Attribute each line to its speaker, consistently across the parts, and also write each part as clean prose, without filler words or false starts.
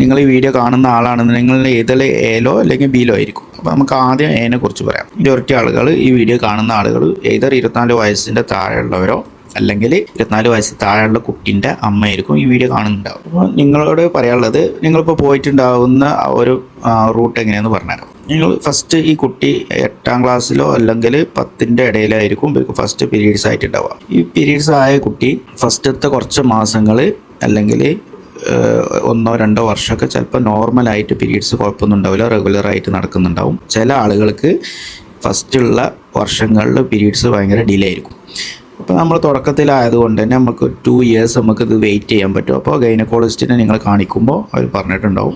Speaker 1: നിങ്ങൾ ഈ വീഡിയോ കാണുന്ന ആളാണെന്നുണ്ടെങ്കിൽ ഏതിൽ എയിലോ അല്ലെങ്കിൽ ബിയിലോ ആയിരിക്കും. അപ്പോൾ നമുക്ക് ആദ്യം എനെ കുറിച്ച് പറയാം. മജോറിറ്റി ആളുകൾ ഈ വീഡിയോ കാണുന്ന ആളുകൾ ഏതൊരു 24 വയസ്സിൻ്റെ താഴെയുള്ളവരോ അല്ലെങ്കിൽ 24 വയസ്സ് താഴെയുള്ള കുട്ടീൻ്റെ അമ്മയായിരിക്കും ഈ വീഡിയോ കാണുന്നുണ്ടാവും. അപ്പോൾ നിങ്ങളോട് പറയാനുള്ളത്, നിങ്ങളിപ്പോൾ പോയിട്ടുണ്ടാവുന്ന ആ ഒരു റൂട്ട് എങ്ങനെയാണെന്ന് പറഞ്ഞുതരാം. നിങ്ങൾ ഫസ്റ്റ് ഈ കുട്ടി 8ാം ക്ലാസ്സിലോ അല്ലെങ്കിൽ 10ൻ്റെ ഇടയിലായിരിക്കും ഫസ്റ്റ് പീരീഡ്സ് ആയിട്ടുണ്ടാവുക. ഈ പീരീഡ്സ് ആയ കുട്ടി ഫസ്റ്റത്തെ കുറച്ച് മാസങ്ങൾ അല്ലെങ്കിൽ 1-2 വർഷമൊക്കെ ചിലപ്പോൾ നോർമലായിട്ട് പീരീഡ്സ് കുഴപ്പമൊന്നും ഉണ്ടാവില്ല, റെഗുലറായിട്ട് നടക്കുന്നുണ്ടാവും. ചില ആളുകൾക്ക് ഫസ്റ്റുള്ള വർഷങ്ങളിൽ പീരീഡ്സ് ഭയങ്കര ഡിലേ ആയിരിക്കും. അപ്പോൾ നമ്മൾ തുടക്കത്തിലായതുകൊണ്ട് തന്നെ നമുക്ക് 2 ഇയേഴ്സ് നമുക്കിത് വെയിറ്റ് ചെയ്യാൻ പറ്റും. അപ്പോൾ ഗൈനക്കോളജിസ്റ്റിനെ നിങ്ങൾ കാണിക്കുമ്പോൾ അവർ പറഞ്ഞിട്ടുണ്ടാവും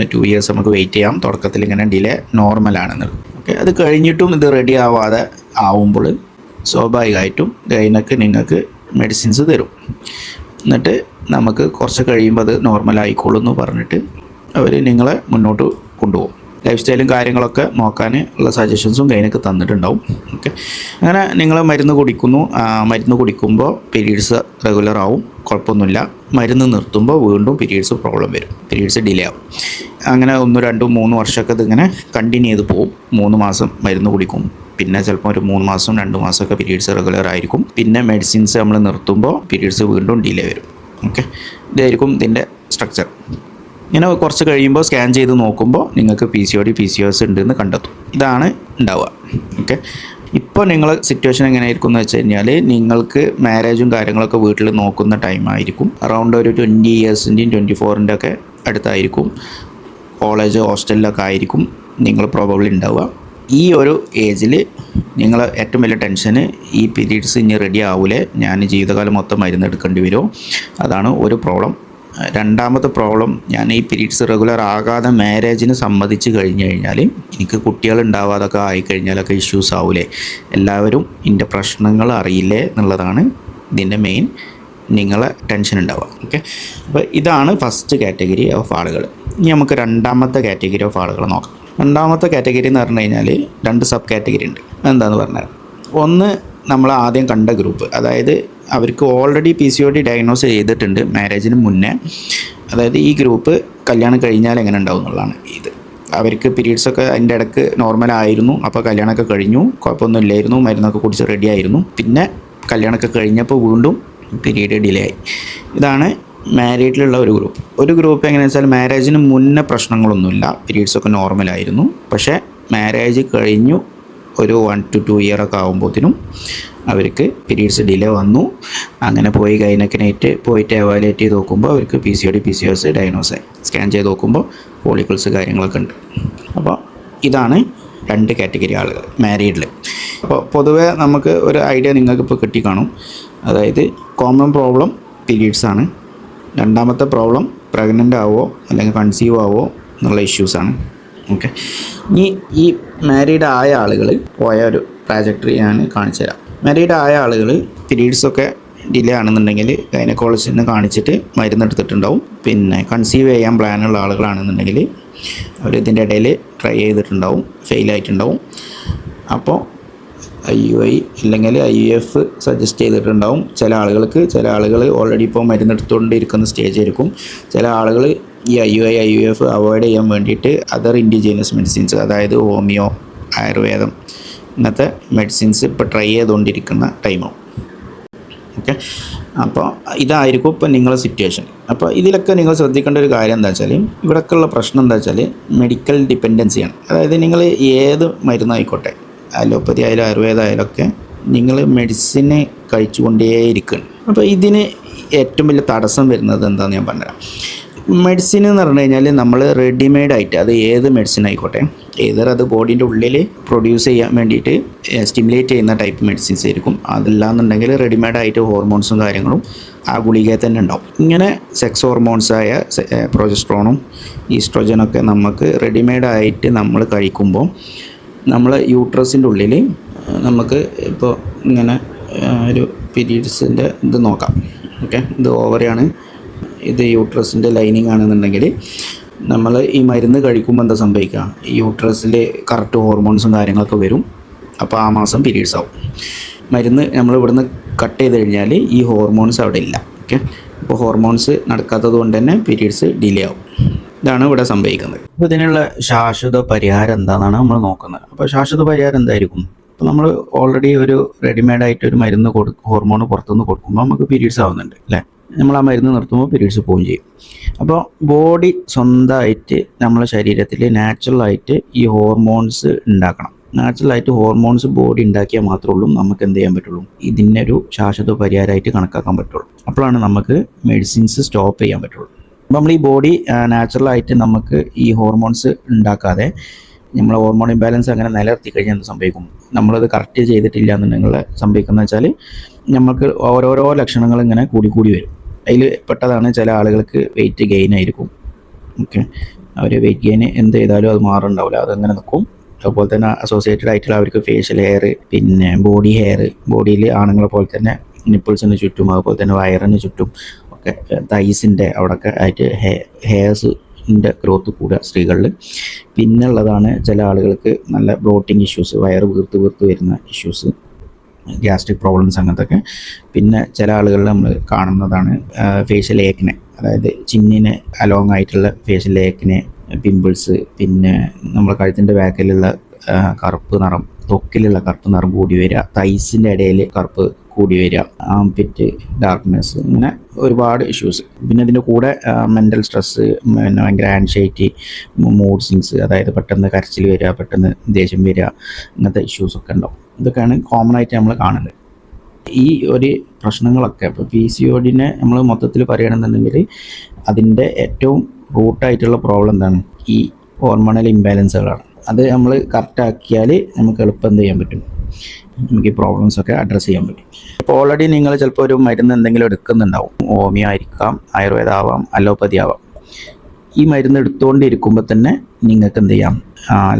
Speaker 1: 2 ഇയേഴ്സ് നമുക്ക് വെയിറ്റ് ചെയ്യാം, തുടക്കത്തിൽ ഇങ്ങനെ ഡിലേ നോർമലാണെന്നുള്ളത്. ഓക്കെ, അത് കഴിഞ്ഞിട്ടും ഇത് റെഡി ആവാതെ ആവുമ്പോൾ സ്വാഭാവികമായിട്ടും ഗൈനക്ക് നിങ്ങൾക്ക് മെഡിസിൻസ് തരും. എന്നിട്ട് നമുക്ക് കുറച്ച് കഴിയുമ്പോൾ അത് നോർമലായിക്കോളും എന്ന് പറഞ്ഞിട്ട് അവർ നിങ്ങളെ മുന്നോട്ട് കൊണ്ടുപോകും. ലൈഫ് സ്റ്റൈലും കാര്യങ്ങളൊക്കെ നോക്കാൻ ഉള്ള സജഷൻസും ഗൈനക്ക് തന്നിട്ടുണ്ടാവും. ഓക്കെ, അങ്ങനെ നിങ്ങൾ മരുന്ന് കുടിക്കുമ്പോൾ പീരീഡ്സ് റെഗുലർ ആവും, കുഴപ്പമൊന്നുമില്ല. മരുന്ന് നിർത്തുമ്പോൾ വീണ്ടും പീരീഡ്സ് പ്രോബ്ലം വരും, പീരീഡ്സ് ഡിലേ ആവും. അങ്ങനെ 1, 2, 3 വർഷമൊക്കെ ഇതിങ്ങനെ കണ്ടിന്യൂ ചെയ്ത് പോകും. 3 മാസം മരുന്ന് കുടിക്കും, പിന്നെ ചിലപ്പോൾ ഒരു 3 മാസം 2 മാസമൊക്കെ പീരീഡ്സ് റെഗുലർ ആയിരിക്കും. പിന്നെ മെഡിസിൻസ് നമ്മൾ നിർത്തുമ്പോൾ പീരീഡ്സ് വീണ്ടും ഡിലേ വരും. ഓക്കെ, ഇതായിരിക്കും ഇതിൻ്റെ സ്ട്രക്ചർ. ഇങ്ങനെ കുറച്ച് കഴിയുമ്പോൾ സ്കാൻ ചെയ്ത് നോക്കുമ്പോൾ നിങ്ങൾക്ക് PCOS ഉണ്ടെന്ന് കണ്ടെത്തും. ഇതാണ് ഉണ്ടാവുക. ഓക്കെ, ഇപ്പോൾ നിങ്ങളെ സിറ്റുവേഷൻ എങ്ങനെയായിരിക്കും എന്ന് വെച്ച് കഴിഞ്ഞാൽ, നിങ്ങൾക്ക് മാരേജും കാര്യങ്ങളൊക്കെ വീട്ടിൽ നോക്കുന്ന ടൈമായിരിക്കും. അറൗണ്ട് ഒരു 20 ഇയേഴ്സിൻ്റെയും 24ൻ്റെ ഒക്കെ അടുത്തായിരിക്കും. കോളേജ് ഹോസ്റ്റലിലൊക്കെ ആയിരിക്കും നിങ്ങൾ പ്രോബബ്ലി ഉണ്ടാവുക. ഈ ഒരു ഏജിൽ നിങ്ങൾ ഏറ്റവും വലിയ ടെൻഷന് ഈ പീരീഡ്സ് ഇനി റെഡി ആവൂലേ, ഞാൻ ജീവിതകാലം മൊത്തം മരുന്ന് എടുക്കേണ്ടി വരുമോ, അതാണ് ഒരു പ്രോബ്ലം. രണ്ടാമത്തെ പ്രോബ്ലം, ഞാൻ ഈ പീരീഡ്സ് റെഗുലർ ആകാതെ മാരേജിന് സമ്മതിച്ച് കഴിഞ്ഞ് കഴിഞ്ഞാൽ എനിക്ക് കുട്ടികൾ ഉണ്ടാവാതൊക്കെ ആയിക്കഴിഞ്ഞാലൊക്കെ ഇഷ്യൂസ് ആവൂലേ, എല്ലാവരും ഇതിൻ്റെ പ്രശ്നങ്ങൾ അറിയില്ലേ എന്നുള്ളതാണ് ഇതിൻ്റെ മെയിൻ നിങ്ങളെ ടെൻഷൻ ഉണ്ടാവുക. ഓക്കെ, അപ്പോൾ ഇതാണ് ഫസ്റ്റ് കാറ്റഗറി ഓഫ് ആളുകൾ. ഇനി നമുക്ക് രണ്ടാമത്തെ കാറ്റഗറി ഓഫ് ആളുകൾ നോക്കാം. രണ്ടാമത്തെ കാറ്റഗറി എന്ന് പറഞ്ഞു കഴിഞ്ഞാൽ 2 സബ് കാറ്റഗറി ഉണ്ട്. എന്താണെന്ന് പറഞ്ഞാൽ, ഒന്ന് നമ്മൾ ആദ്യം കണ്ട ഗ്രൂപ്പ്, അതായത് അവർക്ക് ഓൾറെഡി PCOD ഡയഗ്നോസ് ചെയ്തിട്ടുണ്ട് മാരേജിന് മുന്നേ. അതായത് ഈ ഗ്രൂപ്പ് കല്യാണം കഴിഞ്ഞാൽ എങ്ങനെ ഉണ്ടാവും എന്നുള്ളതാണ്. അവർക്ക് പീരീഡ്സൊക്കെ അതിൻ്റെ ഇടയ്ക്ക് നോർമലായിരുന്നു, അപ്പോൾ കല്യാണമൊക്കെ കഴിഞ്ഞു, കുഴപ്പമൊന്നും ഇല്ലായിരുന്നു, മരുന്നൊക്കെ കുടിച്ച് റെഡി ആയിരുന്നു. പിന്നെ കല്യാണമൊക്കെ കഴിഞ്ഞപ്പോൾ വീണ്ടും പീരീഡ് ഡിലേ ആയി. ഇതാണ് മാരീഡിലുള്ള ഒരു ഗ്രൂപ്പ് എങ്ങനെയാണെന്ന് വെച്ചാൽ, മാരേജിന് മുന്നേ പ്രശ്നങ്ങളൊന്നുമില്ല, പീരീഡ്സൊക്കെ നോർമലായിരുന്നു. പക്ഷേ മാരേജ് കഴിഞ്ഞു ഒരു 1 to 2 ഇയറൊക്കെ ആകുമ്പോഴത്തേനും അവർക്ക് പീരീഡ്സ് ഡിലേ വന്നു. അങ്ങനെ പോയി ഗൈനക്കിനായിട്ട് പോയിട്ട് എവാലുവേറ്റ് ചെയ്ത് നോക്കുമ്പോൾ അവർക്ക് PCOS ഡയഗ്നോസ് ആയി. സ്കാൻ ചെയ്ത് നോക്കുമ്പോൾ ഫോളിക്കിൾസ് കാര്യങ്ങളൊക്കെ ഉണ്ട്. അപ്പോൾ ഇതാണ് 2 കാറ്റഗറി ആളുകൾ മാരീഡിൽ. അപ്പോൾ പൊതുവേ നമുക്ക് ഒരു ഐഡിയ നിങ്ങൾക്കിപ്പോൾ കിട്ടിക്കാണും. അതായത് കോമൺ പ്രോബ്ലം പീരീഡ്സാണ്. രണ്ടാമത്തെ പ്രോബ്ലം പ്രഗ്നൻ്റ് ആവോ അല്ലെങ്കിൽ കൺസീവ് ആവോ എന്നുള്ള ഇഷ്യൂസാണ്. ഓക്കെ, ഇനി ഈ മാരീഡ് ആയ ആളുകൾ പോയ ഒരു ട്രാജക്ടറി ഞാൻ കാണിച്ചു തരാം. മാരീഡ് ആയ ആളുകൾ പീരീഡ്സൊക്കെ ഡിലേ ആണെന്നുണ്ടെങ്കിൽ ഗൈനക്കോളജിസ്റ്റിനെ കാണിച്ചിട്ട് മരുന്നെടുത്തിട്ടുണ്ടാവും. പിന്നെ കൺസീവ് ചെയ്യാൻ പ്ലാനുള്ള ആളുകളാണെന്നുണ്ടെങ്കിൽ അവർ ഇതിൻ്റെ ഇടയിൽ ട്രൈ ചെയ്തിട്ടുണ്ടാവും, ഫെയിലായിട്ടുണ്ടാവും. അപ്പോൾ IUI അല്ലെങ്കിൽ IVF സജസ്റ്റ് ചെയ്തിട്ടുണ്ടാവും. ചില ആളുകൾ ഓൾറെഡി ഇപ്പോൾ മരുന്നെടുത്തുകൊണ്ടിരിക്കുന്ന സ്റ്റേജ് ആയിരിക്കും. ചില ആളുകൾ ഈ IUI IVF അവോയ്ഡ് ചെയ്യാൻ വേണ്ടിയിട്ട് അതർ ഇൻഡിജീനിയസ് മെഡിസിൻസ്, അതായത് ഹോമിയോ, ആയുർവേദം ഇങ്ങനത്തെ മെഡിസിൻസ് ഇപ്പോൾ ട്രൈ ചെയ്തുകൊണ്ടിരിക്കുന്ന ടൈമാവും. ഓക്കെ, അപ്പോൾ ഇതായിരിക്കും ഇപ്പോൾ നിങ്ങളുടെ സിറ്റുവേഷൻ. അപ്പോൾ ഇതിലൊക്കെ നിങ്ങൾ ശ്രദ്ധിക്കേണ്ട ഒരു കാര്യം എന്താ വെച്ചാൽ, ഇവിടൊക്കെയുള്ള പ്രശ്നം എന്താ വെച്ചാൽ മെഡിക്കൽ ഡിപ്പെൻഡൻസിയാണ്. അതായത് നിങ്ങൾ ഏത് മരുന്നായിക്കോട്ടെ, അലോപ്പതി ആയാലും ആയുർവേദം ആയാലും ഒക്കെ നിങ്ങൾ മെഡിസിന് കഴിച്ചുകൊണ്ടേയിരിക്കുകയാണ്. അപ്പോൾ ഇതിന് ഏറ്റവും വലിയ തടസ്സം വരുന്നത് എന്താണെന്ന് ഞാൻ പറഞ്ഞുതരാം. മെഡിസിൻ എന്ന് പറഞ്ഞു കഴിഞ്ഞാൽ നമ്മൾ റെഡിമെയ്ഡായിട്ട്, അത് ഏത് മെഡിസിൻ ആയിക്കോട്ടെ, ഏതർ അത് ബോഡീൻ്റെ ഉള്ളിൽ പ്രൊഡ്യൂസ് ചെയ്യാൻ വേണ്ടിയിട്ട് സ്റ്റിമുലേറ്റ് ചെയ്യുന്ന ടൈപ്പ് മെഡിസിൻസ് ആയിരിക്കും. അതല്ലാന്നുണ്ടെങ്കിൽ റെഡിമെയ്ഡായിട്ട് ഹോർമോൺസും കാര്യങ്ങളും ആ ഗുളികയിൽ തന്നെ ഉണ്ടാവും. ഇങ്ങനെ സെക്സ് ഹോർമോൺസായ പ്രൊജസ്ട്രോണും ഈസ്ട്രോജനൊക്കെ നമുക്ക് റെഡിമെയ്ഡായിട്ട് നമ്മൾ കഴിക്കുമ്പോൾ നമ്മൾ യൂട്രസിൻ്റെ ഉള്ളിൽ നമുക്ക് ഇപ്പോൾ ഇങ്ങനെ ഒരു പീരീഡ്സിൻ്റെ ഇത് നോക്കാം. ഓക്കെ, ഇത് ഓവറിയാണ്, ഇത് യൂട്രസിൻ്റെ ലൈനിങ് ആണെന്നുണ്ടെങ്കിൽ നമ്മൾ ഈ മരുന്ന് കഴിക്കുമ്പോൾ എന്താ സംഭവിക്കുക, ഈ യൂട്രസിൽ കറക്റ്റ് ഹോർമോൺസും കാര്യങ്ങളൊക്കെ വരും. അപ്പോൾ ആ മാസം പീരീഡ്സ് ആവും. മരുന്ന് നമ്മൾ ഇവിടുന്ന് കട്ട് ചെയ്ത് കഴിഞ്ഞാൽ ഈ ഹോർമോൺസ് അവിടെ ഇല്ല. ഓക്കെ, അപ്പോൾ ഹോർമോൺസ് നടക്കാത്തത് കൊണ്ട് തന്നെ പീരീഡ്സ് ഡിലേ ആവും. ഇതാണ് ഇവിടെ സംഭവിക്കുന്നത്. അപ്പോൾ ഇതിനുള്ള ശാശ്വത പരിഹാരം എന്താണെന്നാണ് നമ്മൾ നോക്കുന്നത്. അപ്പോൾ ശാശ്വത പരിഹാരം എന്തായിരിക്കും? അപ്പോൾ നമ്മൾ ഓൾറെഡി ഒരു റെഡിമെയ്ഡായിട്ട് ഒരു മരുന്ന് ഹോർമോൺ പുറത്തുനിന്ന് കൊടുക്കുമ്പോൾ നമുക്ക് പീരീഡ്സ് ആവുന്നുണ്ട് അല്ലേ? നമ്മൾ ആ മരുന്ന് നിർത്തുമ്പോൾ പീരീഡ്സ് പോവുകയും ചെയ്യും. അപ്പോൾ ബോഡി സ്വന്തമായിട്ട് നമ്മളെ ശരീരത്തിൽ നാച്ചുറലായിട്ട് ഈ ഹോർമോൺസ് ഉണ്ടാക്കണം. നാച്ചുറലായിട്ട് ഹോർമോൺസ് ബോഡി ഉണ്ടാക്കിയാൽ മാത്രമേ ഉള്ളൂ നമുക്ക് എന്ത് ചെയ്യാൻ പറ്റുള്ളൂ, ഇതിനൊരു ശാശ്വത പരിഹാരമായിട്ട് കണക്കാക്കാൻ പറ്റുള്ളൂ. അപ്പോഴാണ് നമുക്ക് മെഡിസിൻസ് സ്റ്റോപ്പ് ചെയ്യാൻ പറ്റുള്ളൂ. അപ്പോൾ നമ്മൾ ഈ ബോഡി നാച്ചുറലായിട്ട് നമുക്ക് ഈ ഹോർമോൺസ് ഉണ്ടാക്കാതെ നമ്മളെ ഹോർമോൺ ഇംബാലൻസ് അങ്ങനെ നിലനിർത്തി കഴിഞ്ഞാൽ എന്ത് സംഭവിക്കും? നമ്മളത് കറക്റ്റ് ചെയ്തിട്ടില്ല എന്നുണ്ടെങ്കിൽ സംഭവിക്കുന്നത് വെച്ചാൽ നമുക്ക് ഓരോരോ ലക്ഷണങ്ങൾ ഇങ്ങനെ കൂടി വരും. അതിൽ പെട്ടതാണ് ചില ആളുകൾക്ക് വെയിറ്റ് ഗെയിൻ ആയിരിക്കും. ഓക്കെ, അവർ വെയിറ്റ് ഗെയിൻ എന്ത് ചെയ്താലും അത് മാറുണ്ടാവില്ല, അതങ്ങനെ നിൽക്കും. അതുപോലെ തന്നെ അസോസിയേറ്റഡ് ആയിട്ടുള്ള അവർക്ക് ഫേഷ്യൽ ഹെയർ, പിന്നെ ബോഡി ഹെയർ, ബോഡിയിൽ ആണുങ്ങളെ പോലെ തന്നെ നിപ്പിൾസിന് ചുറ്റും അതുപോലെ തന്നെ വയറിന് ചുറ്റും ഒക്കെ തൈസിൻ്റെ അവിടെയൊക്കെ ആയിട്ട് ഹെയർസിൻ്റെ ഗ്രോത്ത് കൂടുക സ്ത്രീകളിൽ. പിന്നെ ഉള്ളതാണ് ചില ആളുകൾക്ക് നല്ല ബ്ലോട്ടിങ് ഇഷ്യൂസ്, വയറ് വീർത്ത് വരുന്ന ഇഷ്യൂസ്, ഗ്യാസ്ട്രിക് പ്രോബ്ലംസ് അങ്ങനത്തൊക്കെ. പിന്നെ ചില ആളുകളിൽ നമ്മൾ കാണുന്നതാണ് ഫേഷ്യൽ ഏക്കിനെ, അതായത് ചിന്നിന് അലോങ് ആയിട്ടുള്ള ഫേഷ്യൽ ഏക്കിനെ, പിമ്പിൾസ്, പിന്നെ നമ്മുടെ കഴുത്തിൻ്റെ ബാക്കിലുള്ള കറുപ്പ് നിറം, ത്വക്കിലുള്ള കറുപ്പ് നിറം കൂടി വരിക, തൈസിൻ്റെ ഇടയിൽ കറുപ്പ് കൂടി വരിക, ആംപിറ്റ് ഡാർക്ക്നെസ്, ഇങ്ങനെ ഒരുപാട് ഇഷ്യൂസ്. പിന്നെ ഇതിൻ്റെ കൂടെ മെൻ്റൽ സ്ട്രെസ്സ്, പിന്നെ ഭയങ്കര ആൻസൈറ്റി, മൂഡ് സ്വിങ്സ്, അതായത് പെട്ടെന്ന് കരച്ചിൽ വരിക, പെട്ടെന്ന് ദേഷ്യം വരിക, ഇങ്ങനത്തെ ഇഷ്യൂസൊക്കെ ഉണ്ടാവും. ഇതൊക്കെയാണ് കോമൺ ആയിട്ട് നമ്മൾ കാണുന്നത്. ഈ ഒരു പ്രശ്നങ്ങളൊക്കെ ഇപ്പോൾ PCOD നമ്മൾ മൊത്തത്തിൽ പറയുകയാണെന്നുണ്ടെങ്കിൽ അതിൻ്റെ ഏറ്റവും റൂട്ടായിട്ടുള്ള പ്രോബ്ലം എന്താണ്? ഈ ഹോർമോണൽ ഇംബാലൻസുകളാണ്. അത് നമ്മൾ കറക്റ്റാക്കിയാൽ നമുക്ക് എളുപ്പം എന്ത് ചെയ്യാൻ പറ്റും, നമുക്ക് ഈ പ്രോബ്ലംസൊക്കെ അഡ്രസ്സ് ചെയ്യാൻ പറ്റും. ഇപ്പോൾ ഓൾറെഡി നിങ്ങൾ ചിലപ്പോൾ ഒരു മരുന്ന് എന്തെങ്കിലും എടുക്കുന്നുണ്ടാവും. ഹോമിയോ ആയിരിക്കാം, ആയുർവേദ ആവാം, അലോപ്പതി ആവാം. ഈ മരുന്ന് എടുത്തുകൊണ്ടിരിക്കുമ്പോൾ തന്നെ നിങ്ങൾക്ക് എന്ത് ചെയ്യാം,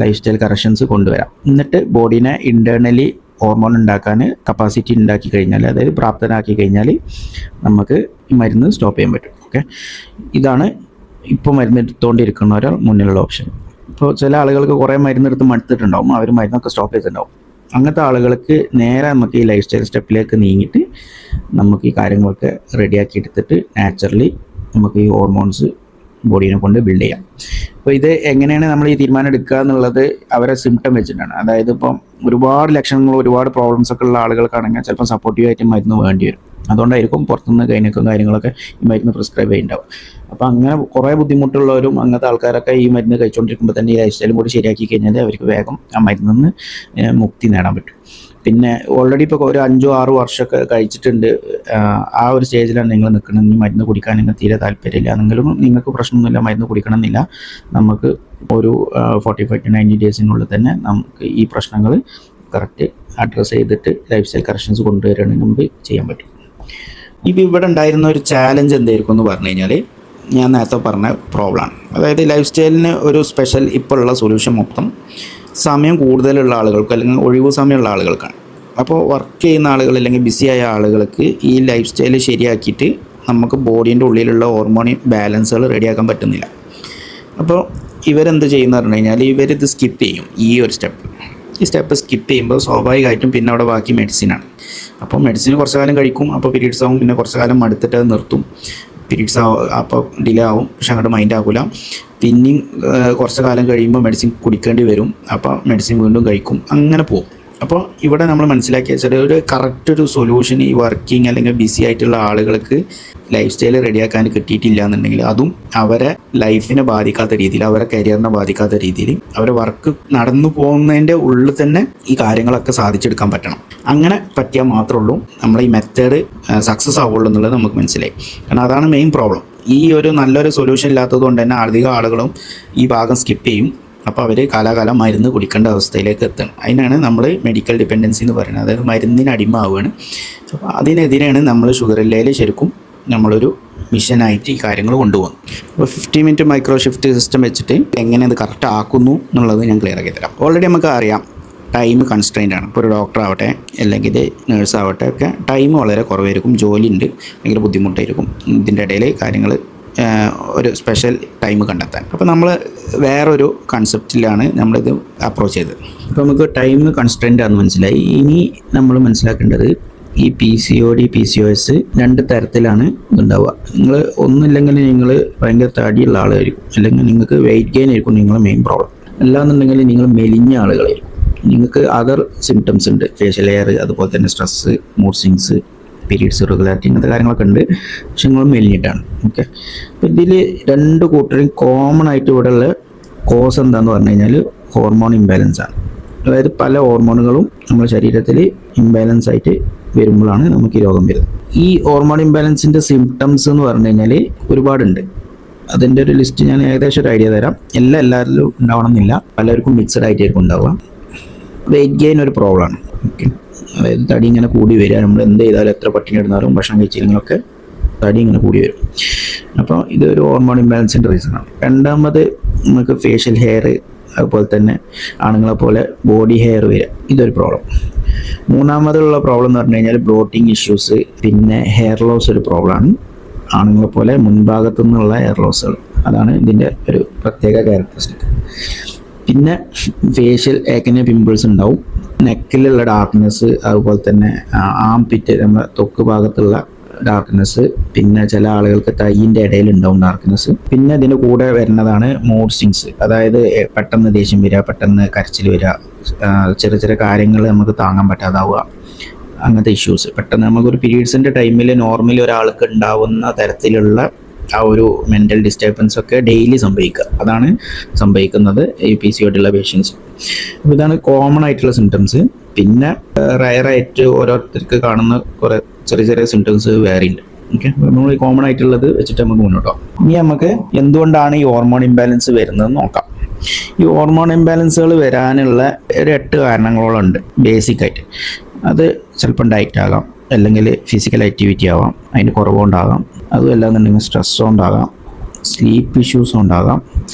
Speaker 1: ലൈഫ് സ്റ്റൈൽ കറക്ഷൻസ് കൊണ്ടുവരാം. എന്നിട്ട് ബോഡീനെ ഇൻറ്റേർണലി ഹോർമോൺ ഉണ്ടാക്കാൻ കപ്പാസിറ്റി ഉണ്ടാക്കി കഴിഞ്ഞാൽ, അതായത് പ്രാപ്തനാക്കി കഴിഞ്ഞാൽ നമുക്ക് ഈ മരുന്ന് സ്റ്റോപ്പ് ചെയ്യാൻ പറ്റും. ഓക്കെ, ഇതാണ് ഇപ്പോൾ മരുന്ന് എടുത്തുകൊണ്ടിരിക്കുന്ന ഒരാൾ മുന്നിലുള്ള ഓപ്ഷൻ. ഇപ്പോൾ ചില ആളുകൾക്ക് കുറേ മരുന്നെടുത്ത് മടുത്തിട്ടുണ്ടാവും, അവർ മരുന്നൊക്കെ സ്റ്റോപ്പ് ചെയ്തിട്ടുണ്ടാവും. അങ്ങനത്തെ ആളുകൾക്ക് നേരെ നമുക്ക് ഈ ലൈഫ് സ്റ്റൈൽ സ്റ്റെപ്പിലേക്ക് നീങ്ങിയിട്ട് നമുക്ക് ഈ കാര്യങ്ങളൊക്കെ റെഡിയാക്കി എടുത്തിട്ട് നാച്ചുറലി നമുക്ക് ഈ ഹോർമോൺസ് ബോഡീനെ കൊണ്ട് ബിൽഡ് ചെയ്യാം. അപ്പോൾ ഇത് എങ്ങനെയാണ് നമ്മൾ ഈ തീരുമാനം എടുക്കുക എന്നുള്ളത് അവരെ സിംറ്റം വെച്ചിട്ടാണ്. അതായത് ഇപ്പം ഒരുപാട് ലക്ഷണങ്ങൾ, ഒരുപാട് പ്രോബ്ലംസ് ഒക്കെ ഉള്ള ആളുകൾക്കാണെങ്കിൽ ചിലപ്പോൾ സപ്പോർട്ടീവായിട്ട് മരുന്ന് വേണ്ടി വരും. അതുകൊണ്ടായിരിക്കും പുറത്തുനിന്ന് ഗൈനക്കും കാര്യങ്ങളൊക്കെ ഈ മരുന്ന് പ്രിസ്ക്രൈബ് ചെയ്യുന്നുണ്ടാവും. അപ്പോൾ അങ്ങനെ കുറേ ബുദ്ധിമുട്ടുള്ളവരും അങ്ങനത്തെ ആൾക്കാരൊക്കെ ഈ മരുന്ന് കഴിച്ചുകൊണ്ടിരിക്കുമ്പോൾ തന്നെ ഈ ലൈഫ് സ്റ്റൈലും കൂടി ശരിയാക്കി കഴിഞ്ഞാൽ അവർക്ക് വേഗം ആ മരുന്നിൽ നിന്ന് മുക്തി നേടാൻ പറ്റും. പിന്നെ ഓൾറെഡി ഇപ്പോൾ ഒരു 5-6 വർഷമൊക്കെ കഴിച്ചിട്ടുണ്ട്, ആ ഒരു സ്റ്റേജിലാണ് നിങ്ങൾ നിൽക്കുന്നത്. ഈ മരുന്ന് കുടിക്കാൻ നിങ്ങൾക്ക് തീരെ താല്പര്യമില്ല എന്നെങ്കിലും നിങ്ങൾക്ക് പ്രശ്നമൊന്നുമില്ല, മരുന്ന് കുടിക്കണമെന്നില്ല. നമുക്ക് ഒരു 45 to 90 ഡേയ്സിനുള്ളിൽ തന്നെ നമുക്ക് ഈ പ്രശ്നങ്ങൾ കറക്റ്റ് അഡ്രസ്സ് ചെയ്തിട്ട് ലൈഫ് സ്റ്റൈൽ കറക്ഷൻസ് കൊണ്ടുവരികയാണെങ്കിൽ നമുക്ക് ചെയ്യാൻ പറ്റും. ഇപ്പോൾ ഇവിടെ ഉണ്ടായിരുന്ന ഒരു ചാലഞ്ച് എന്തായിരിക്കും എന്ന് പറഞ്ഞു കഴിഞ്ഞാൽ, ഞാൻ നേരത്തെ പറഞ്ഞ പ്രോബ്ലമാണ്. അതായത് ലൈഫ് സ്റ്റൈലിന് ഒരു സ്പെഷ്യൽ ഇപ്പോൾ ഉള്ള സൊല്യൂഷൻ മൊത്തം സമയം കൂടുതലുള്ള ആളുകൾക്ക് അല്ലെങ്കിൽ ഒഴിവ് സമയമുള്ള ആളുകൾക്കാണ്. അപ്പോൾ വർക്ക് ചെയ്യുന്ന ആളുകൾ അല്ലെങ്കിൽ ബിസിയായ ആളുകൾക്ക് ഈ ലൈഫ് സ്റ്റൈൽ ശരിയാക്കിയിട്ട് നമുക്ക് ബോഡീൻ്റെ ഉള്ളിലുള്ള ഹോർമോൺ ബാലൻസുകൾ റെഡിയാക്കാൻ പറ്റുന്നില്ല. അപ്പോൾ ഇവരെന്ത് ചെയ്യുന്ന പറഞ്ഞു കഴിഞ്ഞാൽ, ഇവരിത് സ്കിപ്പ് ചെയ്യും. ഈ ഒരു സ്റ്റെപ്പ് സ്കിപ്പ് ചെയ്യുമ്പോൾ സ്വാഭാവികമായിട്ടും പിന്നെ അവിടെ ബാക്കി മെഡിസിനാണ്. അപ്പോൾ മെഡിസിൻ കുറച്ച് കാലം കഴിക്കും, അപ്പോൾ പീരീഡ്സ് ആവും, പിന്നെ കുറച്ച് കാലം മടുത്തിട്ട് അത് നിർത്തും. പീരീഡ്സ് ആവും, അപ്പോൾ ഡിലേ ആവും, പക്ഷെ അങ്ങോട്ട് മൈൻഡ് ആകില്ല. പിന്നെയും കുറച്ച് കാലം കഴിയുമ്പോൾ മെഡിസിൻ കുടിക്കേണ്ടി വരും, അപ്പോൾ മെഡിസിൻ വീണ്ടും കഴിക്കും, അങ്ങനെ പോകും. അപ്പോൾ ഇവിടെ നമ്മൾ മനസ്സിലാക്കിയ വെച്ചാൽ ഒരു കറക്റ്റ് ഒരു സൊല്യൂഷൻ ഈ വർക്കിംഗ് അല്ലെങ്കിൽ ബിസി ആയിട്ടുള്ള ആളുകൾക്ക് ലൈഫ് സ്റ്റൈൽ റെഡിയാക്കാൻ കിട്ടിയിട്ടില്ല എന്നുണ്ടെങ്കിൽ, അതും അവരെ ലൈഫിനെ ബാധിക്കാത്ത രീതിയിൽ, അവരെ കരിയറിനെ ബാധിക്കാത്ത രീതിയിൽ, അവരെ വർക്ക് നടന്നു പോകുന്നതിൻ്റെ ഉള്ളിൽ തന്നെ ഈ കാര്യങ്ങളൊക്കെ സാധിച്ചെടുക്കാൻ പറ്റണം. അങ്ങനെ പറ്റിയാൽ മാത്രമേ ഉള്ളൂ നമ്മളെ ഈ മെത്തേഡ് സക്സസ് ആവുള്ളൂ എന്നുള്ളത് നമുക്ക് മനസ്സിലായി. കാരണം അതാണ് മെയിൻ പ്രോബ്ലം. ഈ ഒരു നല്ലൊരു സൊല്യൂഷൻ ഇല്ലാത്തത് കൊണ്ട് തന്നെ അധികം ആളുകളും ഈ ഭാഗം സ്കിപ്പ് ചെയ്യും. അപ്പോൾ അവർ കാലാകാലം മരുന്ന് കുടിക്കേണ്ട അവസ്ഥയിലേക്ക് എത്തണം. അതിനാണ് നമ്മൾ മെഡിക്കൽ ഡിപ്പെൻഡൻസി എന്ന് പറയുന്നത്. അതായത് മരുന്നിന് അടിമയാവുകയാണ്. അപ്പോൾ അതിനെതിരെയാണ് നമ്മൾ ഷുഗർ ഇല്ലയിൽ ശരിക്കും നമ്മളൊരു മിഷനായിട്ട് ഈ കാര്യങ്ങൾ കൊണ്ടുപോകുന്നു. അപ്പോൾ 50 മിനിറ്റ് മൈക്രോ ഷിഫ്റ്റ് സിസ്റ്റം വെച്ചിട്ട് എങ്ങനെ അത് കറക്റ്റ് ആക്കുന്നു എന്നുള്ളത് ഞാൻ ക്ലിയർ ആക്കി തരാം. ഓൾറെഡി നമുക്ക് അറിയാം ടൈം കൺസ്ട്രെയിൻ്റ് ആണ്. ഇപ്പോൾ ഒരു ഡോക്ടർ ആവട്ടെ അല്ലെങ്കിൽ നേഴ്സ് ആവട്ടെ ഒക്കെ ടൈം വളരെ കുറവായിരിക്കും, ജോലി ഉണ്ട്, ഭയങ്കര ബുദ്ധിമുട്ടായിരിക്കും. ഇതിൻ്റെ ഇടയിൽ കാര്യങ്ങൾ ഒരു സ്പെഷ്യൽ ടൈം കണ്ടെത്താൻ. അപ്പോൾ നമ്മൾ വേറൊരു കൺസെപ്റ്റിലാണ് നമ്മളിത് അപ്രോച്ച് ചെയ്തത്. അപ്പോൾ നമുക്ക് ടൈം കൺസ്ട്രെയിൻ്റ് ആണെന്ന് മനസ്സിലായി. ഇനി നമ്മൾ മനസ്സിലാക്കേണ്ടത് ഈ PCOD PCOS രണ്ട് തരത്തിലാണ് ഉണ്ടാവുക. നിങ്ങൾ ഒന്നില്ലെങ്കിൽ നിങ്ങൾ ഭയങ്കര തടിയുള്ള ആളായിരിക്കും, അല്ലെങ്കിൽ നിങ്ങൾക്ക് വെയിറ്റ് ഗെയിൻ ആയിരിക്കും നിങ്ങളുടെ മെയിൻ പ്രോബ്ലം. അല്ലാന്നുണ്ടെങ്കിൽ നിങ്ങൾ മെലിഞ്ഞ ആളുകളായിരിക്കും. നിങ്ങൾക്ക് അതർ സിംറ്റംസ് ഉണ്ട്, ഫേഷ്യൽ ഹെയർ, അതുപോലെ തന്നെ stress, mood swings, periods irregularity, ഇങ്ങനത്തെ കാര്യങ്ങളൊക്കെ ഉണ്ട്. പക്ഷെ നിങ്ങൾ മെലിഞ്ഞിട്ടാണ്. ഓക്കെ, അപ്പോൾ ഇതിൽ രണ്ട് കൂട്ടരും കോമൺ ആയിട്ട് ഇവിടെ ഉള്ള കോസ് എന്താണെന്ന് പറഞ്ഞു കഴിഞ്ഞാൽ ഹോർമോൺ ഇംബാലൻസ് ആണ്. അതായത് പല ഹോർമോണുകളും നമ്മുടെ ശരീരത്തിൽ ഇംബാലൻസ് ആയിട്ട് വരുമ്പോഴാണ് നമുക്ക് ഈ രോഗം വരുന്നത്. ഈ ഹോർമോൺ ഇംബാലൻസിൻ്റെ സിംറ്റംസ് എന്ന് പറഞ്ഞു കഴിഞ്ഞാൽ ഒരുപാടുണ്ട്. അതിൻ്റെ ഒരു ലിസ്റ്റ് ഞാൻ ഏകദേശം ഒരു ഐഡിയ തരാം. എല്ലാവരിലും ഉണ്ടാവണമെന്നില്ല, പലർക്കും മിക്സഡ് ആയിട്ടായിരിക്കും ഉണ്ടാവുക. വെയിറ്റ് ഗെയിൻ ഒരു പ്രോബ്ലമാണ്. ഓക്കെ, അതായത് തടി ഇങ്ങനെ കൂടി വരിക. നമ്മൾ എന്ത് ചെയ്താലും, എത്ര പട്ടിണി ഇടുന്നാലും ഭക്ഷണം കഴിച്ചില്ലെങ്കിലൊക്കെ തടി ഇങ്ങനെ കൂടി വരും. അപ്പോൾ ഇതൊരു ഹോർമോൺ ഇംബാലൻസിൻ്റെ റീസണാണ്. രണ്ടാമത് നമുക്ക് ഫേഷ്യൽ ഹെയർ, അതുപോലെ തന്നെ ആണുങ്ങളെ പോലെ ബോഡി ഹെയർ വരിക, ഇതൊരു പ്രോബ്ലം. മൂന്നാമതുള്ള പ്രോബ്ലം എന്ന് പറഞ്ഞു കഴിഞ്ഞാൽ ബ്ലോട്ടിങ് ഇഷ്യൂസ്, പിന്നെ ഹെയർ ലോസ് ഒരു പ്രോബ്ലമാണ്. ആണുങ്ങളെ പോലെ മുൻഭാഗത്തു നിന്നുള്ള ഹെയർ ലോസുകൾ, അതാണ് ഇതിൻ്റെ ഒരു പ്രത്യേക ക്യാരക്ടറിസ്റ്റിക്. പിന്നെ ഫേഷ്യൽ ഏക്കനെ പിമ്പിൾസ് ഉണ്ടാവും, നെക്കിലുള്ള ഡാർക്ക്നെസ്, അതുപോലെ തന്നെ ആം പിറ്റ്, നമ്മുടെ തൊക്ക് ഭാഗത്തുള്ള ഡാർക്ക്നെസ്, പിന്നെ ചില ആളുകൾക്ക് തൈയിൻ്റെ ഇടയിൽ ഉണ്ടാവും ഡാർക്ക്നെസ്. പിന്നെ ഇതിൻ്റെ കൂടെ വരുന്നതാണ് മൂഡ് സ്വിങ്സ്, അതായത് പെട്ടെന്ന് ദേഷ്യം വരിക, പെട്ടെന്ന് കരച്ചിൽ വരിക, ചെറിയ ചെറിയ കാര്യങ്ങൾ നമുക്ക് താങ്ങാൻ പറ്റാതാവുക, അങ്ങനത്തെ ഇഷ്യൂസ്. പെട്ടെന്ന് നമുക്കൊരു പീരീഡ്സിൻ്റെ ടൈമിൽ നോർമലി ഒരാൾക്ക് ഉണ്ടാവുന്ന തരത്തിലുള്ള ആ ഒരു മെൻ്റൽ ഡിസ്റ്റർബൻസ് ഒക്കെ ഡെയിലി സംഭവിക്കുക, അതാണ് സംഭവിക്കുന്നത് ഈ PCOD ഉള്ള പേഷ്യൻസ്. അപ്പോൾ ഇതാണ് കോമൺ ആയിട്ടുള്ള സിംറ്റംസ്. പിന്നെ റയറായിട്ട് ഓരോരുത്തർക്ക് കാണുന്ന കുറേ ചെറിയ ചെറിയ സിംറ്റംസ് വേറെ ഉണ്ട്. ഓക്കെ, നമ്മൾ ഈ കോമൺ ആയിട്ടുള്ളത് വെച്ചിട്ട് നമുക്ക് മുന്നോട്ടോ. ഇനി നമുക്ക് എന്തുകൊണ്ടാണ് ഈ ഹോർമോൺ ഇംബാലൻസ് വരുന്നത് നോക്കാം. ഈ ഹോർമോൺ ഇംബാലൻസുകൾ വരാനുള്ള ഒരു 8 കാരണങ്ങളുണ്ട് ബേസിക്കായിട്ട്. അത് ചിലപ്പം ഡയറ്റ് ആകാം, അല്ലെങ്കിൽ ഫിസിക്കൽ ആക്ടിവിറ്റി ആവാം, അതിന് കുറവുണ്ടാകാം, അതുമല്ല എന്നുണ്ടെങ്കിൽ സ്ട്രെസ് ഉണ്ടാകാം, സ്ലീപ്പ് ഇഷ്യൂസ് ഉണ്ടാകാം,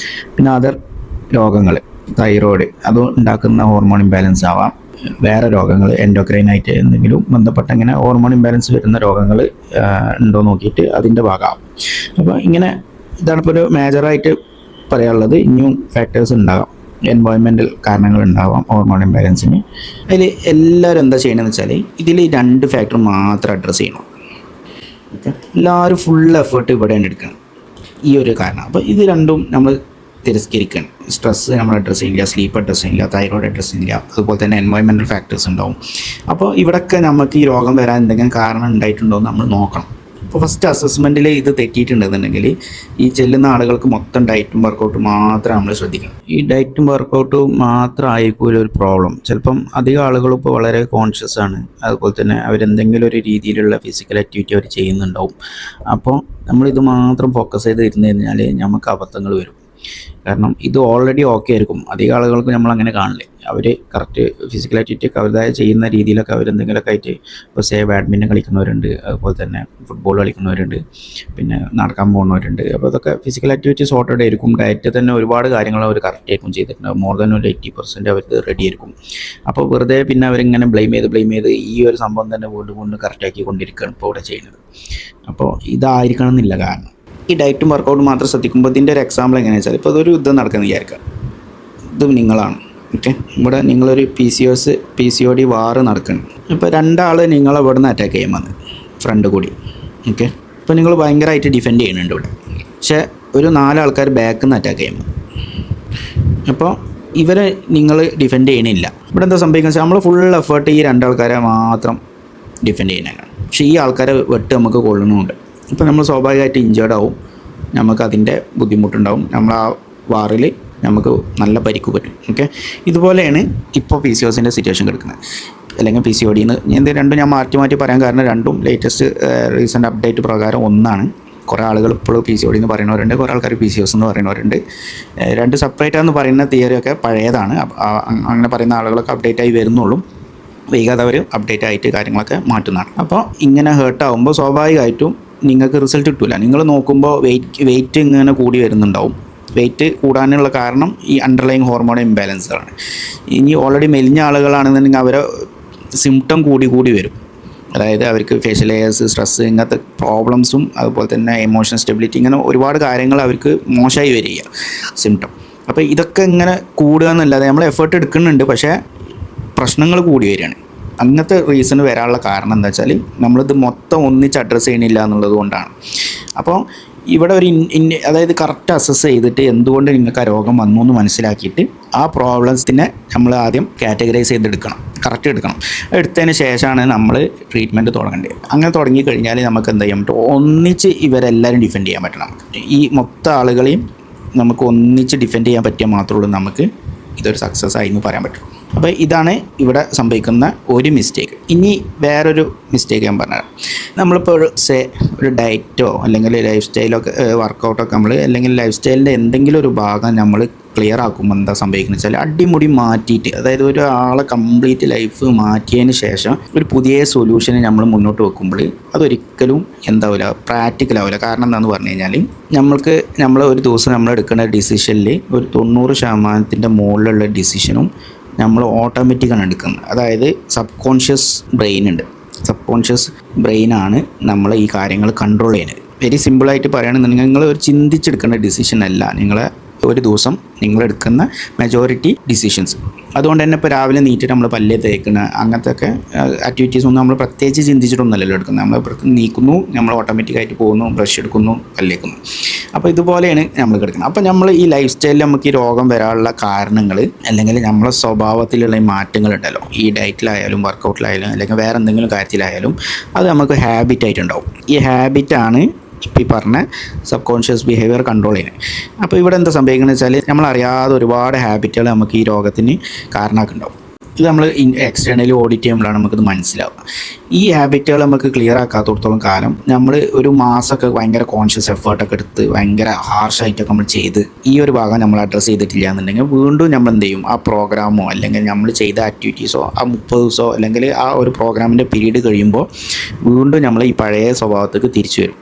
Speaker 1: പിന്നെ അതർ രോഗങ്ങൾ, തൈറോയ്ഡ്, അത് ഉണ്ടാക്കുന്ന ഹോർമോൺ ഇംബാലൻസ് ആവാം, വേറെ രോഗങ്ങൾ എൻഡോക്രൈനായിട്ട് എന്തെങ്കിലും ബന്ധപ്പെട്ട ഇങ്ങനെ ഹോർമോൺ ഇംബാലൻസ് വരുന്ന രോഗങ്ങൾ ഉണ്ടോ നോക്കിയിട്ട് അതിൻ്റെ ഭാഗമാവും. അപ്പോൾ ഇങ്ങനെ ഇതാണിപ്പോൾ ഒരു മേജറായിട്ട് പറയാനുള്ളത്. ഇനിയും ഫാക്ടേഴ്സ് ഉണ്ടാകാം, എൻവയോൺമെൻറ്റൽ കാരണങ്ങൾ ഉണ്ടാവാം ഹോർമോൺ ഇംബാലൻസിന്. അതിൽ എല്ലാവരും എന്താ ചെയ്യണമെന്ന് വെച്ചാൽ ഇതിൽ 2 ഫാക്ടർ മാത്രം അഡ്രസ്സ് ചെയ്യണം. ഓക്കെ, എല്ലാവരും ഫുൾ എഫേർട്ട് ഇവിടെയാണ് എടുക്കണം, ഈ ഒരു കാരണം. അപ്പോൾ ഇത് രണ്ടും നമ്മൾ തിരസ്കരിക്കണം. സ്ട്രെസ് നമ്മൾ അഡ്രസ്സ് ചെയ്യില്ല, സ്ലീപ്പ് അഡ്രസ്സ് ചെയ്യില്ല, തൈറോയ്ഡ് അഡ്രസ്സ് ചെയ്യില്ല, അതുപോലെ തന്നെ എൻവയോൺമെൻറ്റൽ ഫാക്ടേഴ്സ് ഉണ്ടാവും. അപ്പോൾ ഇവിടെയൊക്കെ നമുക്ക് ഈ രോഗം വരാൻ എന്തെങ്കിലും കാരണം ഉണ്ടായിട്ടുണ്ടോ എന്ന് നമ്മൾ നോക്കണം. അപ്പോൾ ഫസ്റ്റ് അസസ്മെൻറ്റിൽ ഇത് തെറ്റിയിട്ടുണ്ടെന്നുണ്ടെങ്കിൽ ഈ ചെല്ലുന്ന ആളുകൾക്ക് മൊത്തം ഡയറ്റും വർക്കൗട്ടും മാത്രം നമ്മൾ ശ്രദ്ധിക്കണം. ഈ ഡയറ്റും വർക്കൗട്ടും മാത്രമായിരിക്കും ഒരു പ്രോബ്ലം. ചിലപ്പം അധികം ആളുകളും ഇപ്പോൾ വളരെ കോൺഷ്യസ് ആണ്, അതുപോലെ തന്നെ അവരെന്തെങ്കിലും ഒരു രീതിയിലുള്ള ഫിസിക്കൽ ആക്ടിവിറ്റി അവർ ചെയ്യുന്നുണ്ടാവും. അപ്പോൾ നമ്മളിത് മാത്രം ഫോക്കസ് ചെയ്ത് ഇരുന്ന് കഴിഞ്ഞാൽ നമുക്ക് അബദ്ധങ്ങൾ വരും. കാരണം ഇത് ഓൾറെഡി ഓക്കെ ആയിരിക്കും, അധികം ആളുകൾക്ക് നമ്മളങ്ങനെ കാണില്ലേ. അവർ കറക്റ്റ് ഫിസിക്കൽ ആക്ടിവിറ്റി ഒക്കെ അവരുടേതായ ചെയ്യുന്ന രീതിയിലൊക്കെ അവരെന്തെങ്കിലുമൊക്കെ ആയിട്ട്, ഇപ്പോൾ ബാഡ്മിൻ്റൺ കളിക്കുന്നവരുണ്ട്, അതുപോലെ തന്നെ ഫുട്ബോൾ കളിക്കുന്നവരുണ്ട്, പിന്നെ നടക്കാൻ പോകുന്നവരുണ്ട്. അപ്പോൾ അതൊക്കെ ഫിസിക്കൽ ആക്ടിവിറ്റി സോർട്ടഡ് ആയിരിക്കും. ഡയറ്റ് തന്നെ ഒരുപാട് കാര്യങ്ങൾ അവർ കറക്റ്റ് ആയിരിക്കും ചെയ്തിട്ടുണ്ടാവും. മോർ ദാൻ ഒരു 80% അവർ റെഡി ആയിരിക്കും. അപ്പോൾ വെറുതെ പിന്നെ അവരിങ്ങനെ ബ്ലെയിം ചെയ്ത് ഈ ഒരു സംഭവം തന്നെ വീണ്ടും കറക്റ്റാക്കി കൊണ്ടിരിക്കുകയാണ് ഇപ്പോൾ ഇവിടെ ചെയ്യുന്നത്. അപ്പോൾ ഇതായിരിക്കണം എന്നില്ല കാരണം. ഈ ഡയറ്റും വർക്കൗട്ടും മാത്രം ശ്രദ്ധിക്കുമ്പോൾ ഇതിൻ്റെ ഒരു എക്സാമ്പിൾ എങ്ങനെയാണെന്ന് വെച്ചാൽ, ഇപ്പോൾ അതൊരു യുദ്ധം നടക്കുന്ന വിചാരിക്കുക. ഇത് നിങ്ങളാണ്. ഓക്കെ, ഇവിടെ നിങ്ങളൊരു PCOD വാറ് നടക്കണം. ഇപ്പോൾ 2 ആൾ നിങ്ങളെ ഇവിടെ നിന്ന് അറ്റാക്ക് ചെയ്യാൻ വന്ന് ഫ്രണ്ട് കൂടി. ഓക്കെ, ഇപ്പോൾ നിങ്ങൾ ഭയങ്കരമായിട്ട് ഡിഫെൻഡ് ചെയ്യുന്നുണ്ട് ഇവിടെ, പക്ഷേ ഒരു 4 ആൾക്കാർ ബാക്കിൽ നിന്ന് അറ്റാക്ക് ചെയ്യാൻ വന്നു. അപ്പോൾ ഇവരെ നിങ്ങൾ ഡിഫെൻഡ് ചെയ്യണില്ല. ഇവിടെ എന്താ സംഭവിക്കുന്നത് വെച്ചാൽ നമ്മൾ ഫുൾ എഫേർട്ട് ഈ 2 ആൾക്കാരെ മാത്രം ഡിഫെൻഡ് ചെയ്യുന്നതാണ്. പക്ഷേ ഈ ആൾക്കാരെ വെട്ട് നമുക്ക് കൊള്ളണമുണ്ട്. ഇപ്പോൾ നമ്മൾ സ്വാഭാവികമായിട്ട് ഇഞ്ചേർഡ് ആവും, നമുക്കതിൻ്റെ ബുദ്ധിമുട്ടുണ്ടാവും, നമ്മൾ ആ വാറിൽ നമുക്ക് നല്ല പരിക്ക് പറ്റും. ഓക്കെ, ഇതുപോലെയാണ് ഇപ്പോൾ PCOSൻ്റെ സിറ്റുവേഷൻ കിടക്കുന്നത്, അല്ലെങ്കിൽ PCOD എന്ന്. ഇത് രണ്ടും ഞാൻ മാറ്റി പറയാൻ കാരണം രണ്ടും ലേറ്റസ്റ്റ് റീസെൻ്റ് അപ്ഡേറ്റ് പ്രകാരം ഒന്നാണ്. കുറേ ആളുകൾ ഇപ്പോഴും PCOD എന്ന് പറയുന്നവരുണ്ട്, കുറേ ആൾക്കാർ PCOS എന്ന് പറയുന്നവരുണ്ട്. 2 സെപ്പറേറ്റാന്ന് പറയുന്ന തിയറിയൊക്കെ പഴയതാണ്. അങ്ങനെ പറയുന്ന ആളുകളൊക്കെ അപ്ഡേറ്റ് ആയി വരുന്നുള്ളൂ. വൈകാതെ അവർ അപ്ഡേറ്റ് ആയിട്ട് കാര്യങ്ങളൊക്കെ മാറ്റുന്നതാണ്. അപ്പോൾ ഇങ്ങനെ ഹേർട്ടാകുമ്പോൾ സ്വാഭാവികമായിട്ടും നിങ്ങൾക്ക് റിസൾട്ട് കിട്ടില്ല. നിങ്ങൾ നോക്കുമ്പോൾ വെയിറ്റ് ഇങ്ങനെ കൂടി വരുന്നുണ്ടാവും. വെയിറ്റ് കൂടാനുള്ള കാരണം ഈ അണ്ടർലൈങ് ഹോർമോൺ ഇംബാലൻസുകളാണ്. ഇനി ഓൾറെഡി മെലിഞ്ഞ ആളുകളാണെന്നുണ്ടെങ്കിൽ അവരെ സിംറ്റം കൂടി വരും. അതായത് അവർക്ക് ഫേഷ്യൽ ഹെയർസ്, സ്ട്രെസ്, ഇങ്ങനത്തെ പ്രോബ്ലംസും, അതുപോലെ തന്നെ ഇമോഷണൽ സ്റ്റെബിലിറ്റി, ഇങ്ങനെ ഒരുപാട് കാര്യങ്ങൾ അവർക്ക് മോശമായി വരിക സിംറ്റം. അപ്പോൾ ഇതൊക്കെ ഇങ്ങനെ കൂടുക എന്നല്ലാതെ നമ്മൾ എഫേർട്ട് എടുക്കുന്നുണ്ട്, പക്ഷേ പ്രശ്നങ്ങൾ കൂടി വരികയാണ്. അങ്ങനത്തെ റീസൺ വരാനുള്ള കാരണം എന്താ വെച്ചാൽ നമ്മളിത് മൊത്തം ഒന്നിച്ച് അഡ്രസ്സ് ചെയ്യണില്ല എന്നുള്ളത് കൊണ്ടാണ്. അപ്പോൾ ഇവിടെ ഒരു അതായത് കറക്റ്റ് അസസ് ചെയ്തിട്ട് എന്തുകൊണ്ട് നിങ്ങൾക്ക് ആ രോഗം വന്നു എന്ന് മനസ്സിലാക്കിയിട്ട് ആ പ്രോബ്ലംസിനെ നമ്മൾ ആദ്യം കാറ്റഗറൈസ് ചെയ്തെടുക്കണം, കറക്റ്റ് എടുക്കണം. എടുത്തതിന് ശേഷമാണ് നമ്മൾ ട്രീറ്റ്മെൻറ്റ് തുടങ്ങേണ്ടത്. അങ്ങനെ തുടങ്ങി കഴിഞ്ഞാൽ നമുക്ക് എന്ത് ചെയ്യാൻ പറ്റും, ഒന്നിച്ച് ഇവരെല്ലാവരും ഡിഫെൻഡ് ചെയ്യാൻ പറ്റണം. ഈ മൊത്തം ആളുകളെയും നമുക്ക് ഒന്നിച്ച് ഡിഫെൻഡ് ചെയ്യാൻ പറ്റിയാൽ മാത്രമേ ഉള്ളൂ നമുക്ക് ഇതൊരു സക്സസ് ആയി എന്ന് പറയാൻ പറ്റും. അപ്പോൾ ഇതാണ് ഇവിടെ സംഭവിക്കുന്ന ഒരു മിസ്റ്റേക്ക്. ഇനി വേറൊരു മിസ്റ്റേക്ക് ഞാൻ പറഞ്ഞുതരാം. നമ്മളിപ്പോൾ ഒരു ഡയറ്റോ അല്ലെങ്കിൽ ലൈഫ് സ്റ്റൈലൊക്കെ വർക്കൗട്ടൊക്കെ നമ്മൾ അല്ലെങ്കിൽ ലൈഫ് സ്റ്റൈലിൻ്റെ എന്തെങ്കിലും ഒരു ഭാഗം നമ്മൾ ക്ലിയർ ആക്കുമ്പോൾ എന്താ സംഭവിക്കുന്നത് വെച്ചാൽ അടിമുടി മാറ്റിയിട്ട്, അതായത് ഒരാളെ കംപ്ലീറ്റ് ലൈഫ് മാറ്റിയതിന് ശേഷം ഒരു പുതിയ സൊല്യൂഷന് നമ്മൾ മുന്നോട്ട് വെക്കുമ്പോൾ അതൊരിക്കലും എന്താവില്ല, പ്രാക്ടിക്കൽ ആവില്ല. കാരണം എന്താണെന്ന് പറഞ്ഞു കഴിഞ്ഞാൽ നമ്മൾ ഒരു ദിവസം നമ്മൾ എടുക്കുന്ന ഡിസിഷനിൽ ഒരു 90% മുകളിലുള്ള ഡിസിഷനും നമ്മൾ ഓട്ടോമാറ്റിക്കാണ് എടുക്കുന്നത്. അതായത് സബ് കോൺഷ്യസ് ബ്രെയിനാണ് നമ്മൾ ഈ കാര്യങ്ങൾ കൺട്രോൾ ചെയ്യുന്നത്. വെരി സിമ്പിളായിട്ട് പറയുകയാണെന്നുണ്ടെങ്കിൽ നിങ്ങൾ ഒരു ചിന്തിച്ചെടുക്കേണ്ട ഡിസിഷൻ അല്ല നിങ്ങളെ ഒരു ദിവസം നിങ്ങളെടുക്കുന്ന മെജോറിറ്റി ഡിസിഷൻസ്. അതുകൊണ്ട് തന്നെ ഇപ്പോൾ രാവിലെ നീറ്റിട്ട് നമ്മൾ പല്ല് തേക്കുന്ന അങ്ങനത്തെ ഒക്കെ ആക്ടിവിറ്റീസ് ഒന്നും നമ്മൾ പ്രത്യേകിച്ച് ചിന്തിച്ചിട്ടൊന്നുമല്ലല്ലോ എടുക്കുന്നത്. നമ്മൾ നീക്കുന്നു, നമ്മൾ ഓട്ടോമാറ്റിക്കായിട്ട് പോകുന്നു, ബ്രഷ് എടുക്കുന്നു, പല്ലേക്കുന്നു. അപ്പോൾ ഇതുപോലെയാണ് നമ്മൾ കിടക്കുന്നത്. അപ്പോൾ നമ്മൾ ഈ ലൈഫ് സ്റ്റൈലിൽ നമുക്ക് ഈ രോഗം വരാനുള്ള കാരണങ്ങൾ അല്ലെങ്കിൽ നമ്മളെ സ്വഭാവത്തിലുള്ള ഈ മാറ്റങ്ങളുണ്ടല്ലോ, ഈ ഡയറ്റിലായാലും വർക്കൗട്ടിലായാലും അല്ലെങ്കിൽ വേറെ എന്തെങ്കിലും കാര്യത്തിലായാലും അത് നമുക്ക് ഹാബിറ്റായിട്ടുണ്ടാവും. ഈ ഹാബിറ്റാണ് ഇപ്പോൾ ഈ പറഞ്ഞ സബ് കോൺഷ്യസ് ബിഹേവിയർ കൺട്രോൾ ചെയ്യുന്നത്. അപ്പോൾ ഇവിടെ എന്താ സംഭവിക്കുന്നത് വെച്ചാൽ നമ്മളറിയാതെ ഒരുപാട് ഹാബിറ്റുകൾ നമുക്ക് ഈ രോഗത്തിന് കാരണമാക്കുന്നുണ്ടാവും. ഇത് നമ്മൾ എക്സ്റ്റേണലി ഓഡിറ്റ് ചെയ്യുമ്പോഴാണ് നമുക്കിത് മനസ്സിലാവുക. ഈ ഹാബിറ്റുകൾ നമുക്ക് ക്ലിയർ ആക്കാത്തടത്തോളം കാലം നമ്മൾ ഒരു മാസമൊക്കെ ഭയങ്കര കോൺഷ്യസ് എഫേർട്ടൊക്കെ എടുത്ത് ഭയങ്കര ഹാർഷായിട്ടൊക്കെ നമ്മൾ ചെയ്ത് ഈ ഒരു ഭാഗം നമ്മൾ അഡ്രസ്സ് ചെയ്തിട്ടില്ല എന്നുണ്ടെങ്കിൽ വീണ്ടും നമ്മൾ എന്ത് ചെയ്യും, ആ പ്രോഗ്രാമോ അല്ലെങ്കിൽ നമ്മൾ ചെയ്ത ആക്ടിവിറ്റീസോ ആ 30 ദിവസമോ അല്ലെങ്കിൽ ആ ഒരു പ്രോഗ്രാമിൻ്റെ പീരീഡ് കഴിയുമ്പോൾ വീണ്ടും നമ്മൾ ഈ പഴയ സ്വഭാവത്തേക്ക് തിരിച്ചു വരും.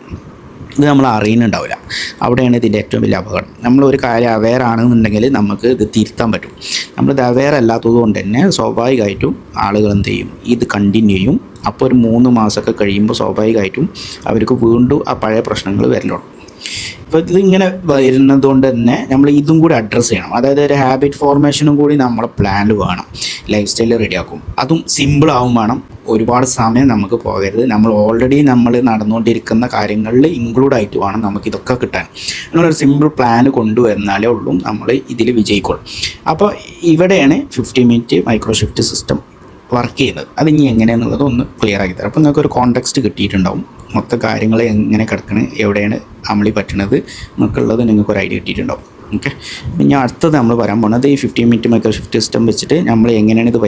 Speaker 1: ഇത് നമ്മൾ അറിയുന്നുണ്ടാവില്ല. അവിടെയാണ് ഇതിൻ്റെ ഏറ്റവും വലിയ അപകടം. നമ്മളൊരു കാര്യം അവെയർ ആണെന്നുണ്ടെങ്കിൽ നമുക്ക് ഇത് തിരുത്താൻ പറ്റും. നമ്മളിത് അവെയർ അല്ലാത്തത് കൊണ്ട് തന്നെ സ്വാഭാവികമായിട്ടും ആളുകൾ എന്ത് ചെയ്യും, ഇത് കണ്ടിന്യൂ ചെയ്യും. അപ്പോൾ ഒരു 3 മാസമൊക്കെ കഴിയുമ്പോൾ സ്വാഭാവികമായിട്ടും അവർക്ക് വീണ്ടും ആ പഴയ പ്രശ്നങ്ങൾ വരലുള്ളൂ. അപ്പോൾ ഇതിങ്ങനെ വരുന്നത് കൊണ്ട് തന്നെ നമ്മൾ ഇതും കൂടി അഡ്രസ്സ് ചെയ്യണം. അതായത് ഒരു ഹാബിറ്റ് ഫോർമേഷനും കൂടി നമ്മളെ പ്ലാനിൽ വേണം. ലൈഫ് സ്റ്റൈൽ റെഡിയാക്കും, അതും സിമ്പിളാവും വേണം. ഒരുപാട് സമയം നമുക്ക് പോകരുത്. നമ്മൾ ഓൾറെഡി നമ്മൾ നടന്നുകൊണ്ടിരിക്കുന്ന കാര്യങ്ങളിൽ ഇൻക്ലൂഡ് ആയിട്ട് വേണം നമുക്കിതൊക്കെ കിട്ടാൻ. നമ്മളൊരു സിമ്പിൾ പ്ലാൻ കൊണ്ടുവന്നാലേ ഉള്ളൂ നമ്മൾ ഇതിൽ വിജയിക്കുള്ളൂ. അപ്പോൾ ഇവിടെയാണ് 50 minute micro shift system work ചെയ്യുന്നത്. അതിനി എങ്ങനെയാണെന്നുള്ളത് ഒന്ന് ക്ലിയർ ആക്കി തരാം. അപ്പോൾ നിങ്ങൾക്കൊരു കോണ്ടെക്സ്റ്റ് കിട്ടിയിട്ടുണ്ടാവും. മൊത്തം കാര്യങ്ങൾ എങ്ങനെ കിടക്കണത്, എവിടെയാണ് അമളി പറ്റണത് എന്നൊക്കെയുള്ളത് നിങ്ങൾക്കൊരു ഐഡിയ കിട്ടിയിട്ടുണ്ടാവും. ഓക്കെ, പിന്നെ അടുത്തത് നമ്മൾ പറയാൻ പോകുന്നത് ഈ 50 മിനിറ്റ് മൈക്രോ ഷിഫ്റ്റ് സിസ്റ്റം വെച്ചിട്ട് നമ്മൾ എങ്ങനെയാണ് ഇത്